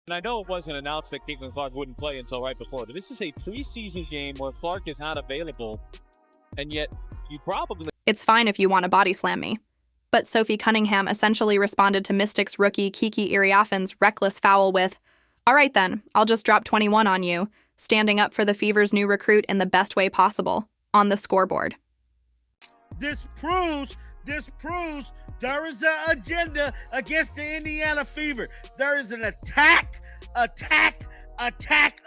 And I know it wasn't announced that Caitlin Clark wouldn't play until right before, but this is a preseason game where Clark is not available, and yet you probably... It's fine if you want to body slam me. But Sophie Cunningham essentially responded to Mystics rookie Kiki Iriafen's reckless foul with, "All right then, I'll just drop 21 on you," standing up for the Fever's new recruit in the best way possible, on the scoreboard. This proves there is an agenda against the Indiana Fever. There is an attack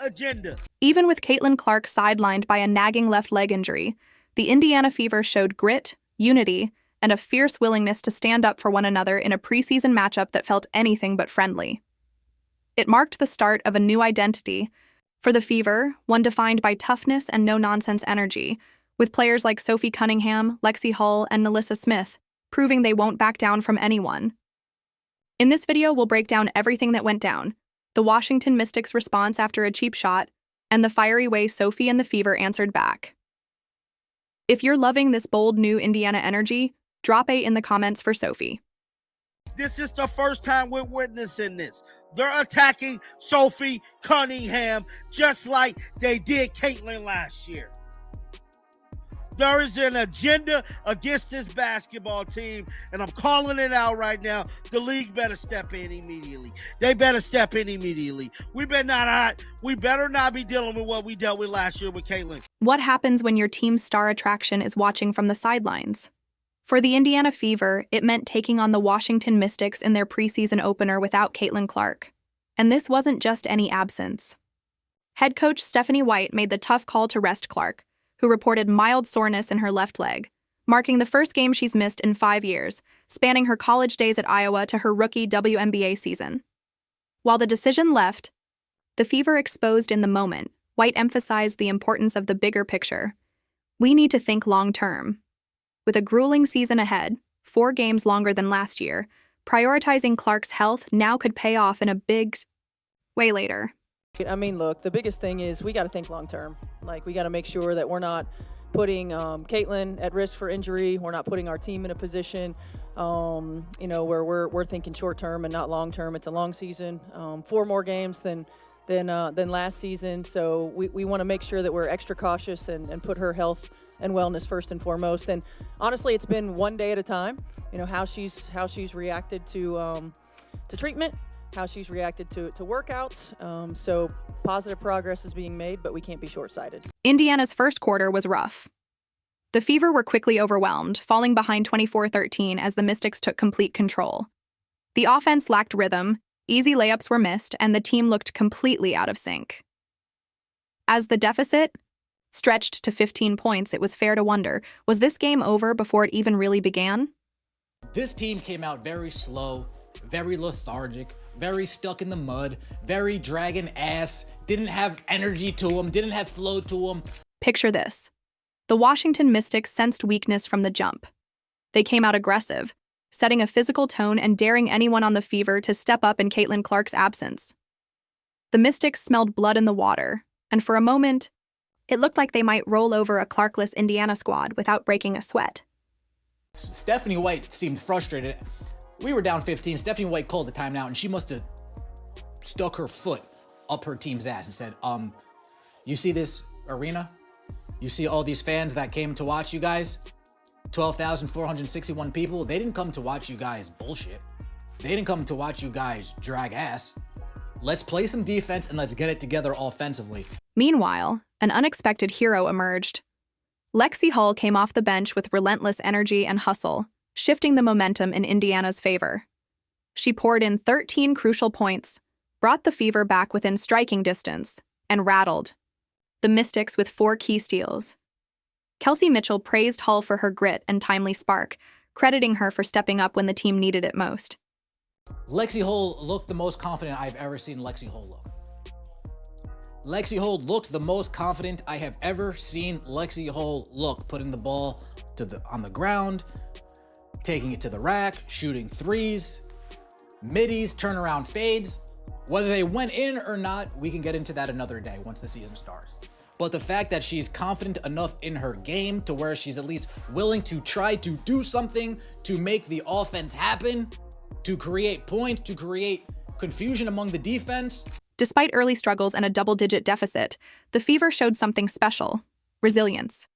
agenda. Even with Caitlin Clark sidelined by a nagging left leg injury, the Indiana Fever showed grit, unity, and a fierce willingness to stand up for one another in a preseason matchup that felt anything but friendly. It marked the start of a new identity for the Fever, one defined by toughness and no-nonsense energy, with players like Sophie Cunningham, Lexi Hull, and Nalissa Smith, proving they won't back down from anyone. In this video, we'll break down everything that went down, the Washington Mystics' response after a cheap shot, and the fiery way Sophie and the Fever answered back. If you're loving this bold new Indiana energy, drop a in the comments for Sophie. This is the first time we're witnessing this. They're attacking Sophie Cunningham just like they did Caitlin last year. There is an agenda against this basketball team, and I'm calling it out right now. The league better step in immediately. They better step in immediately. We better not be dealing with what we dealt with last year with Caitlin. What happens when your team's star attraction is watching from the sidelines? For the Indiana Fever, it meant taking on the Washington Mystics in their preseason opener without Caitlin Clark. And this wasn't just any absence. Head coach Stephanie White made the tough call to rest Clark, who reported mild soreness in her left leg, marking the first game she's missed in 5 years, spanning her college days at Iowa to her rookie WNBA season. While the decision left the Fever exposed in the moment, White emphasized the importance of the bigger picture. We need to think long-term. With a grueling season ahead, 4 games longer than last year, prioritizing Clark's health now could pay off in a big way later. I mean, look, the biggest thing is we got to think long-term. Like, we got to make sure that we're not putting Caitlin at risk for injury. We're not putting our team in a position, where we're thinking short-term and not long-term. It's a long season, 4 more games than last season. So we want to make sure that we're extra cautious and put her health and wellness first and foremost. And honestly, it's been one day at a time. You know, how she's reacted to treatment, how she's reacted to workouts. So positive progress is being made, but we can't be short-sighted. Indiana's first quarter was rough. The Fever were quickly overwhelmed, falling behind 24-13 as the Mystics took complete control. The offense lacked rhythm, easy layups were missed, and the team looked completely out of sync. As the deficit stretched to 15 points, it was fair to wonder, was this game over before it even really began? This team came out very slow, very lethargic, very stuck in the mud, very dragging ass, didn't have energy to them, didn't have flow to them. Picture this. The Washington Mystics sensed weakness from the jump. They came out aggressive, setting a physical tone and daring anyone on the Fever to step up in Caitlin Clark's absence. The Mystics smelled blood in the water, and for a moment, it looked like they might roll over a Clarkless Indiana squad without breaking a sweat. Stephanie White seemed frustrated. We were down 15. Stephanie White called the timeout, and she must have stuck her foot up her team's ass and said, you see this arena? You see all these fans that came to watch you guys? 12,461 people. They didn't come to watch you guys bullshit. They didn't come to watch you guys drag ass. Let's play some defense and let's get it together offensively. Meanwhile, an unexpected hero emerged. Lexi Hull came off the bench with relentless energy and hustle, shifting the momentum in Indiana's favor. She poured in 13 crucial points, brought the Fever back within striking distance, and rattled the Mystics with 4 key steals. Kelsey Mitchell praised Hull for her grit and timely spark, crediting her for stepping up when the team needed it most. Lexi Hull looked the most confident I've ever seen Lexi Hull look. Lexi Hull looked the most confident I have ever seen Lexi Hull look, putting the ball on the ground, taking it to the rack, shooting threes, middies, turnaround fades. Whether they went in or not, we can get into that another day once the season starts. But the fact that she's confident enough in her game to where she's at least willing to try to do something to make the offense happen, to create points, to create confusion among the defense. Despite early struggles and a double-digit deficit, the Fever showed something special: resilience.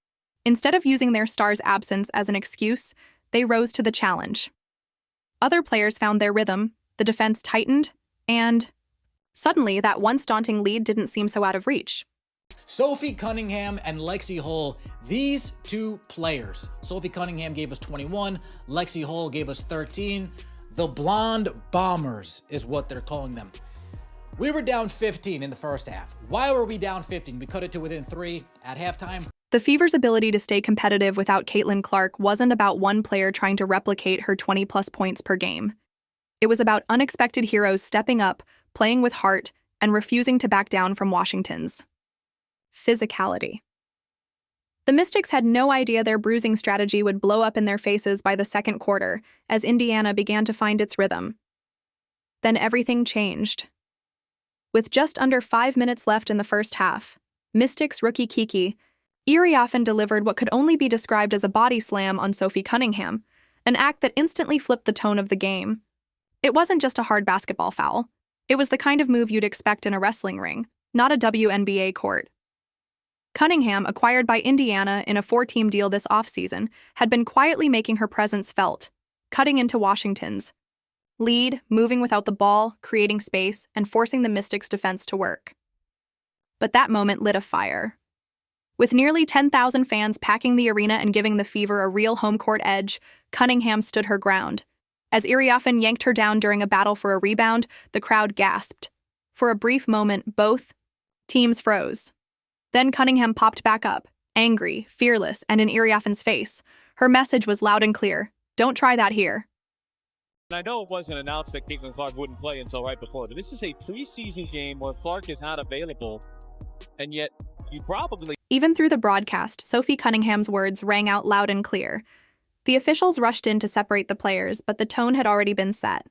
Instead of using their star's absence as an excuse, they rose to the challenge. Other players found their rhythm, the defense tightened, and suddenly that once daunting lead didn't seem so out of reach. Sophie Cunningham and Lexi Hull, these two players. Sophie Cunningham gave us 21, Lexi Hull gave us 13. The Blonde Bombers is what they're calling them. We were down 15 in the first half. Why were we down 15? We cut it to within 3 at halftime. The Fever's ability to stay competitive without Caitlin Clark wasn't about one player trying to replicate her 20-plus points per game. It was about unexpected heroes stepping up, playing with heart, and refusing to back down from Washington's physicality. The Mystics had no idea their bruising strategy would blow up in their faces by the second quarter as Indiana began to find its rhythm. Then everything changed. With just under 5 minutes left in the first half, Mystics rookie Kiki Iriafen delivered what could only be described as a body slam on Sophie Cunningham, an act that instantly flipped the tone of the game. It wasn't just a hard basketball foul. It was the kind of move you'd expect in a wrestling ring, not a WNBA court. Cunningham, acquired by Indiana in a 4-team deal this offseason, had been quietly making her presence felt, cutting into Washington's lead, moving without the ball, creating space, and forcing the Mystics' defense to work. But that moment lit a fire. With nearly 10,000 fans packing the arena and giving the Fever a real home court edge, Cunningham stood her ground. As Iriafen yanked her down during a battle for a rebound, the crowd gasped. For a brief moment, both teams froze. Then Cunningham popped back up, angry, fearless, and in Iriafen's face. Her message was loud and clear: "Don't try that here." I know it wasn't announced that Caitlin Clark wouldn't play until right before, but this is a preseason game where Clark is not available, and yet you probably... Even through the broadcast, Sophie Cunningham's words rang out loud and clear. The officials rushed in to separate the players, but the tone had already been set.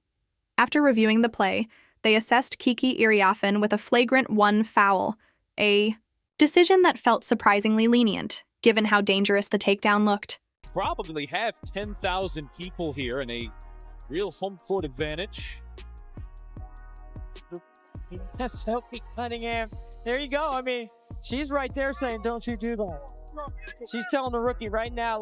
After reviewing the play, they assessed Kiki Iriafen with a flagrant 1 foul, a decision that felt surprisingly lenient, given how dangerous the takedown looked. Probably have 10,000 people here and a real home court advantage. Sophie Cunningham. There you go. I mean, she's right there saying, "Don't you do that." She's telling the rookie right now.